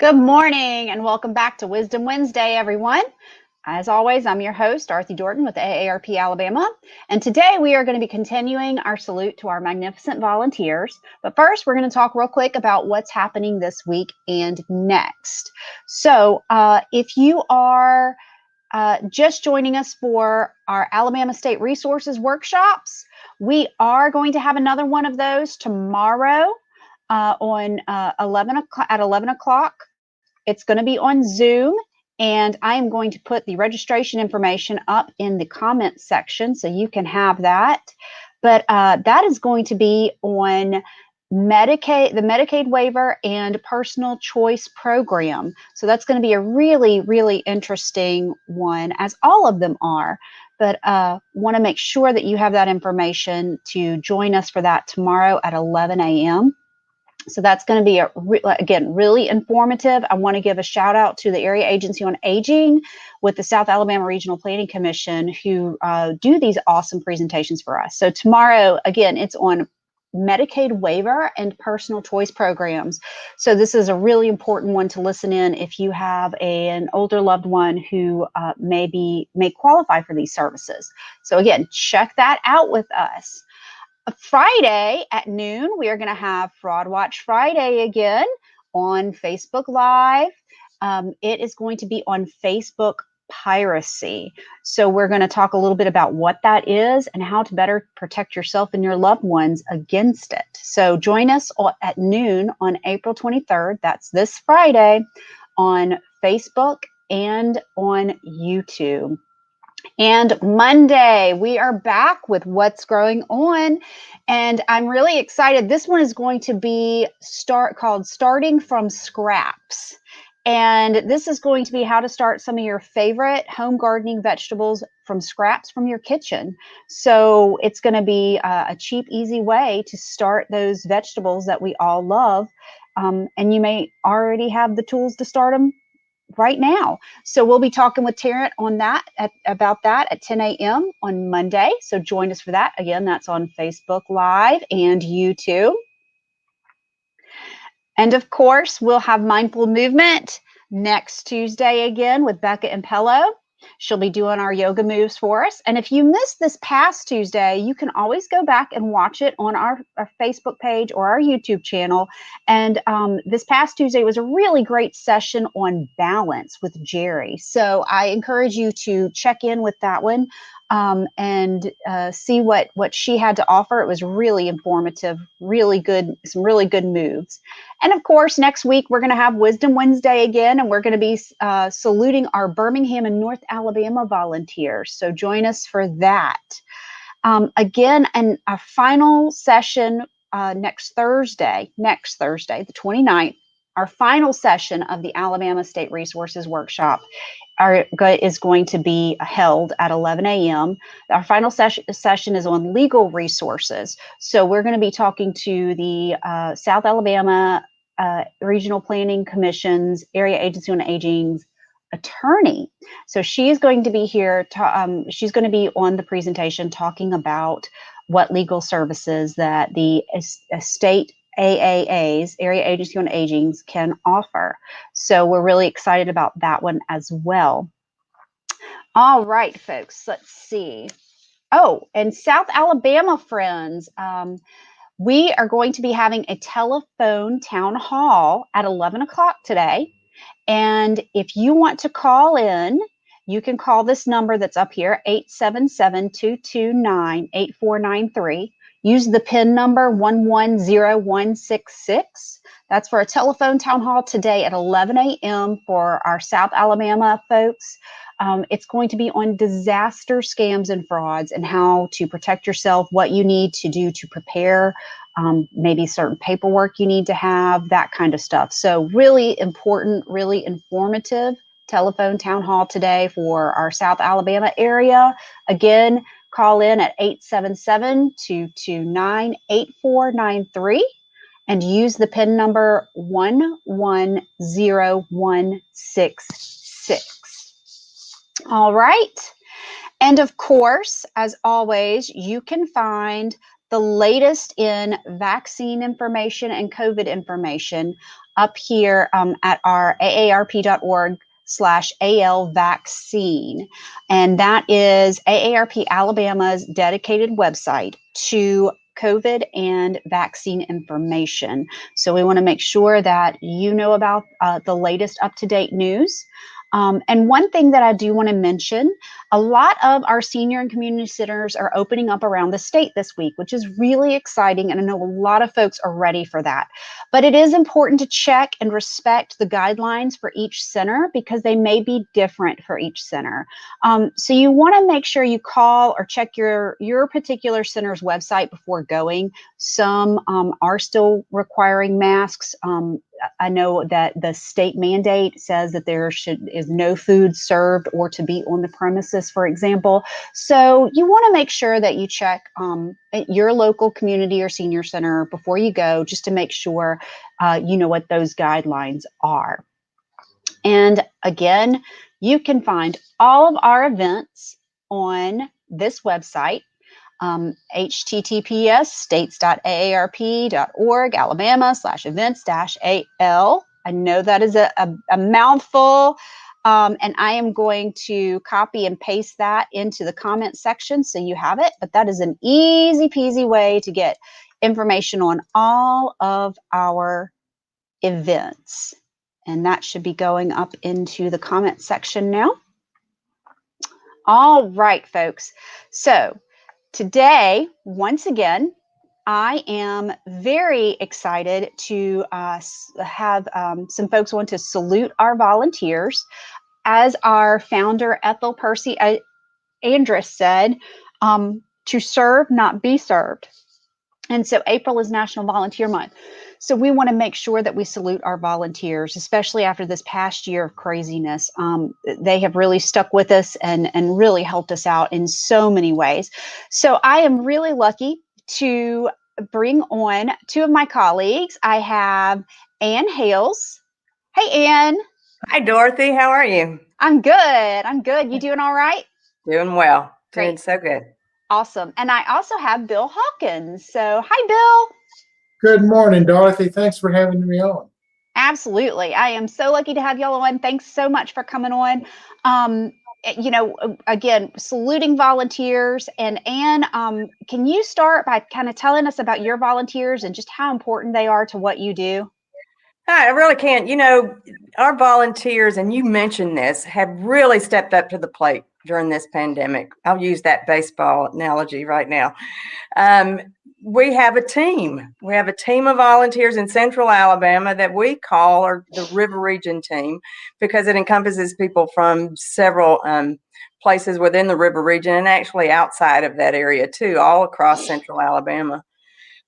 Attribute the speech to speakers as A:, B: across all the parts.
A: Good morning and welcome back to Wisdom Wednesday, everyone. As always, I'm your host, Arthie Dorton with AARP Alabama. And today we are going to be continuing our salute to our magnificent volunteers. But first, we're going to talk real quick about what's happening this week and next. So if you are just joining us for our Alabama State Resources workshops, we are going to have another one of those tomorrow on 11 o'clock. It's going to be on Zoom, and I am going to put the registration information up in the comments section so you can have that. But that is going to be on Medicaid, the Medicaid waiver and personal choice program. So that's going to be a really, really interesting one, as all of them are. But want to make sure that you have that information to join us for that tomorrow at 11 a.m. So that's going to be, again, really informative. I want to give a shout out to the Area Agency on Aging with the South Alabama Regional Planning Commission who do these awesome presentations for us. So tomorrow, again, it's on Medicaid waiver and personal choice programs. So this is a really important one to listen in if you have an older loved one who may qualify for these services. So again, check that out with us. Friday at noon, we are going to have Fraud Watch Friday again on Facebook Live. It is going to be on Facebook piracy. So we're going to talk a little bit about what that is and how to better protect yourself and your loved ones against it. So join us at noon on April 23rd. That's this Friday on Facebook and on YouTube. And Monday, we are back with what's going on. And I'm really excited. This one is going to be called Starting from Scraps. And this is going to be how to start some of your favorite home gardening vegetables from scraps from your kitchen. So it's going to be a cheap, easy way to start those vegetables that we all love. And you may already have the tools to start them right now. So we'll be talking with Tarrant on that about that at 10 a.m. on Monday. So join us for that. Again, that's on Facebook Live and YouTube. And of course, we'll have Mindful Movement next Tuesday again with Becca and Pello. She'll be doing our yoga moves for us. And if you missed this past Tuesday, you can always go back and watch it on our Facebook page or our YouTube channel. And this past Tuesday was a really great session on balance with Jerry. So I encourage you to check in with that one and see what she had to offer. It was really informative, really good, some really good moves. And of course, next week, we're going to have Wisdom Wednesday again, and we're going to be saluting our Birmingham and North Alabama volunteers. So join us for that. Again, and our final session next Thursday, the 29th, our final session of the Alabama State Resources Workshop is going to be held at 11 a.m. Our final session is on legal resources. So we're going to be talking to the South Alabama Regional Planning Commission's Area Agency on Aging's attorney. So she is going to be here. She's going to be on the presentation talking about what legal services that the state AAAs, Area Agency on Aging's, can offer. So we're really excited about that one as well. All right, folks, let's see. Oh, and South Alabama friends, we are going to be having a telephone town hall at 11 o'clock today. And if you want to call in, you can call this number that's up here, 877-229-8493. Use the PIN number 110166. That's for a telephone town hall today at 11 a.m. for our South Alabama folks. It's going to be on disaster scams and frauds and how to protect yourself, what you need to do to prepare, maybe certain paperwork you need to have, that kind of stuff. So really important, really informative telephone town hall today for our South Alabama area. Again, call in at 877-229-8493 and use the PIN number 110166. All right. And of course, as always, you can find the latest in vaccine information and COVID information up here at our aarp.org/AL vaccine. And that is AARP Alabama's dedicated website to COVID and vaccine information. So we want to make sure that you know about the latest up-to-date news. And one thing that I do want to mention, a lot of our senior and community centers are opening up around the state this week, which is really exciting. And I know a lot of folks are ready for that. But it is important to check and respect the guidelines for each center because they may be different for each center. So you want to make sure you call or check your particular center's website before going. Some are still requiring masks. I know that the state mandate says that there is no food served or to be on the premises, for example. So you want to make sure that you check at your local community or senior center before you go, just to make sure you know what those guidelines are. And again, you can find all of our events on this website. HTTPS states.aarp.org Alabama/events-AL. I know that is a mouthful, and I am going to copy and paste that into the comment section so you have it, but that is an easy peasy way to get information on all of our events. And that should be going up into the comment section now. All right, folks. So today, once again, I am very excited to have some folks want to salute our volunteers. As our founder, Ethel Percy Andrus said, to serve, not be served. And so April is National Volunteer Month. So we want to make sure that we salute our volunteers, especially after this past year of craziness. They have really stuck with us and really helped us out in so many ways. So I am really lucky to bring on two of my colleagues. I have Ann Hales. Hey, Ann.
B: Hi, Dorothy. How are you?
A: I'm good. I'm good. You doing all right?
B: Doing well.
A: Great.
B: Doing so good.
A: Awesome. And I also have Bill Hawkins. So hi, Bill.
C: Good morning, Dorothy. Thanks for having me on.
A: Absolutely. I am so lucky to have y'all on. Thanks so much for coming on. You know, again, saluting volunteers. And Ann, can you start by kind of telling us about your volunteers and just how important they are to what you do?
B: I really can't. You know, our volunteers, and you mentioned this, have really stepped up to the plate during this pandemic. I'll use that baseball analogy right now. We have a team. We have a team of volunteers in Central Alabama that we call the River Region team because it encompasses people from several places within the River Region and actually outside of that area too, all across Central Alabama.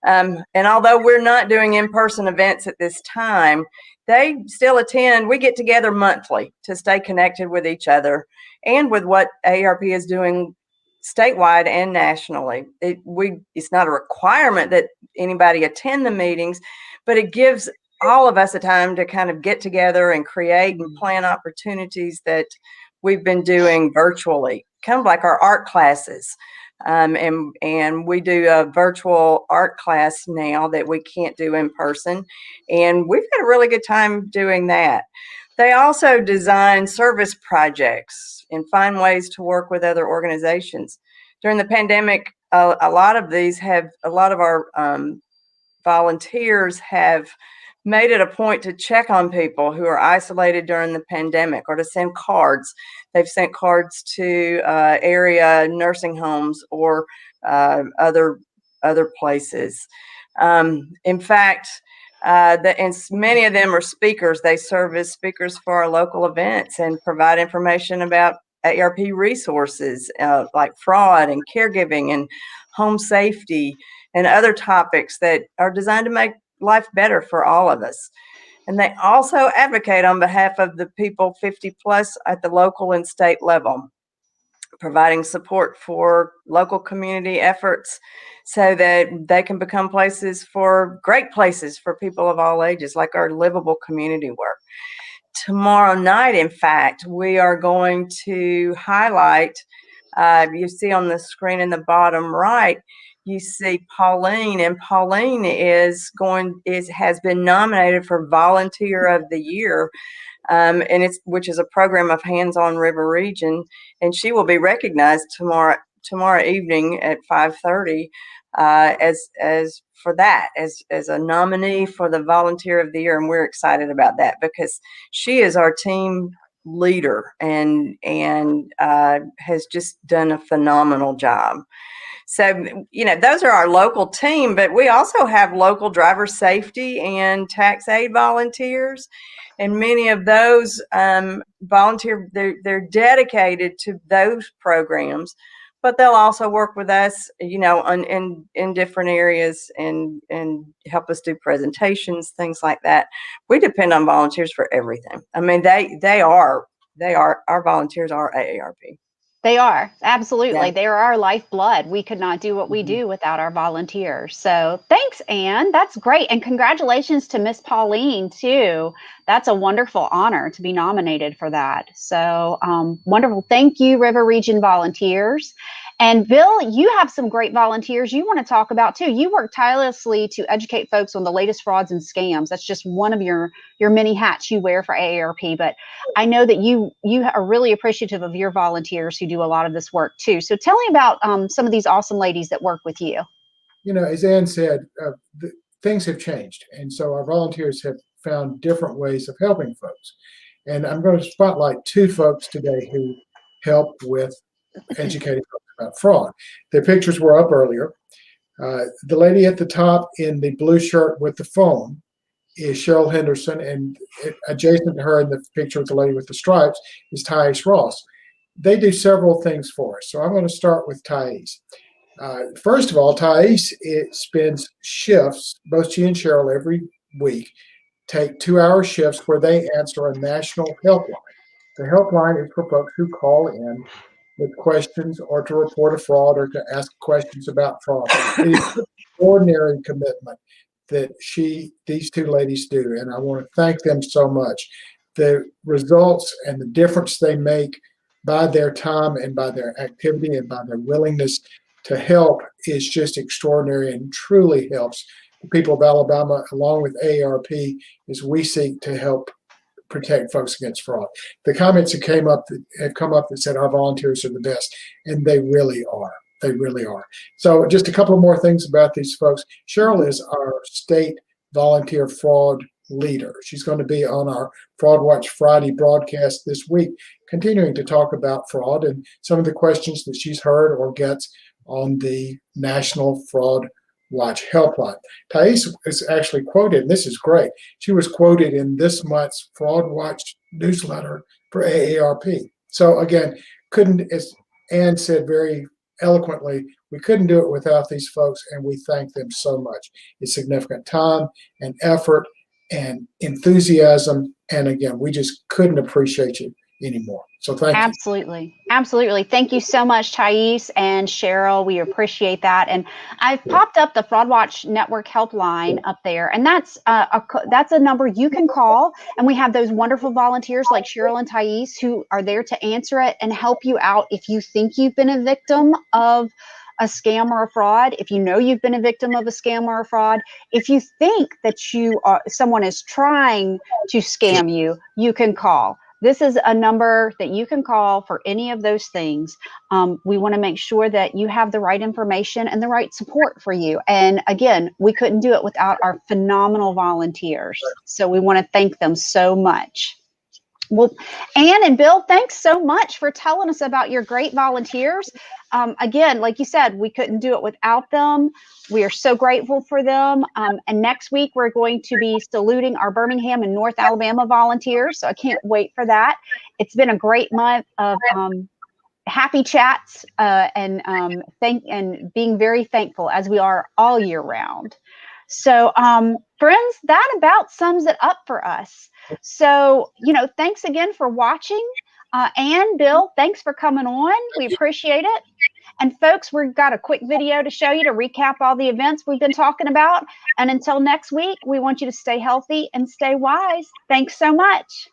B: And although we're not doing in-person events at this time, they still attend. We get together monthly to stay connected with each other and with what AARP is doing statewide and nationally. It's not a requirement that anybody attend the meetings, but it gives all of us a time to kind of get together and create and plan opportunities that we've been doing virtually, kind of like our art classes. And we do a virtual art class now that we can't do in person. And we've had a really good time doing that. They also design service projects and find ways to work with other organizations. During the pandemic, a lot of our volunteers have made it a point to check on people who are isolated during the pandemic or to send cards. They've sent cards to area nursing homes or other places. In fact, and many of them are speakers. They serve as speakers for our local events and provide information about AARP resources like fraud and caregiving and home safety and other topics that are designed to make life better for all of us. And they also advocate on behalf of the people 50 plus at the local and state level, providing support for local community efforts so that they can become great places for people of all ages, like our livable community work. Tomorrow night, in fact, we are going to highlight, you see on the screen in the bottom right, you see Pauline, and Pauline has been nominated for Volunteer of the Year, and which is a program of Hands-on River Region, and she will be recognized tomorrow evening at 5:30 as for that as a nominee for the Volunteer of the Year, and we're excited about that because she is our team leader and has just done a phenomenal job. So, those are our local team, but we also have local driver safety and tax aid volunteers. And many of those volunteer, they're dedicated to those programs, but they'll also work with us, in different areas and help us do presentations, things like that. We depend on volunteers for everything. I mean, our volunteers are AARP.
A: They are. Absolutely.
B: Yeah.
A: They are our lifeblood. We could not do what we do without our volunteers. So thanks, Anne. That's great. And congratulations to Miss Pauline, too. That's a wonderful honor to be nominated for that. So wonderful. Thank you, River Region volunteers. And Bill, you have some great volunteers you want to talk about, too. You work tirelessly to educate folks on the latest frauds and scams. That's just one of your many hats you wear for AARP. But I know that you are really appreciative of your volunteers who do a lot of this work, too. So tell me about some of these awesome ladies that work with you.
C: As Ann said, things have changed. And so our volunteers have found different ways of helping folks. And I'm going to spotlight two folks today who help with educating folks about fraud. Their pictures were up earlier. The lady at the top in the blue shirt with the phone is Cheryl Henderson, and adjacent to her in the picture with the lady with the stripes is Thais Ross. They do several things for us. So I'm going to start with Thais. First of all, Thais spends shifts, both she and Cheryl every week, take 2-hour shifts where they answer a national helpline. The helpline is for folks who call in with questions or to report a fraud or to ask questions about fraud. It is an extraordinary commitment that these two ladies do, and I want to thank them so much. The results and the difference they make by their time and by their activity and by their willingness to help is just extraordinary and truly helps the people of Alabama, along with AARP, as we seek to help protect folks against fraud. The comments that have come up that said our volunteers are the best, and they really are. They really are. So just a couple of more things about these folks. Cheryl is our state volunteer fraud leader. She's going to be on our Fraud Watch Friday broadcast this week, continuing to talk about fraud and some of the questions that she's heard or gets on the National Fraud Watch helpline. Thais is actually quoted, and this is great. She was quoted in this month's Fraud Watch newsletter for AARP. So again, as Ann said very eloquently, we couldn't do it without these folks, and we thank them so much. It's significant time and effort and enthusiasm, and again, we just couldn't appreciate you anymore. So thank you.
A: Absolutely. Absolutely. Thank you so much, Thais and Cheryl. We appreciate that. And I've popped up the Fraud Watch Network helpline up there, and that's a number you can call. And we have those wonderful volunteers like Cheryl and Thais who are there to answer it and help you out if you think you've been a victim of a scam or a fraud, if you know you've been a victim of a scam or a fraud, if you think that someone is trying to scam you, you can call. This is a number that you can call for any of those things. We want to make sure that you have the right information and the right support for you. And again, we couldn't do it without our phenomenal volunteers. So we want to thank them so much. Well, Ann and Bill, thanks so much for telling us about your great volunteers. Again, like you said, we couldn't do it without them. We are so grateful for them. And next week, we're going to be saluting our Birmingham and North Alabama volunteers. So I can't wait for that. It's been a great month of happy chats and being very thankful, as we are all year round. So, friends, that about sums it up for us. So, thanks again for watching. Ann, Bill, thanks for coming on. We appreciate it. And folks, we've got a quick video to show you to recap all the events we've been talking about. And until next week, we want you to stay healthy and stay wise. Thanks so much.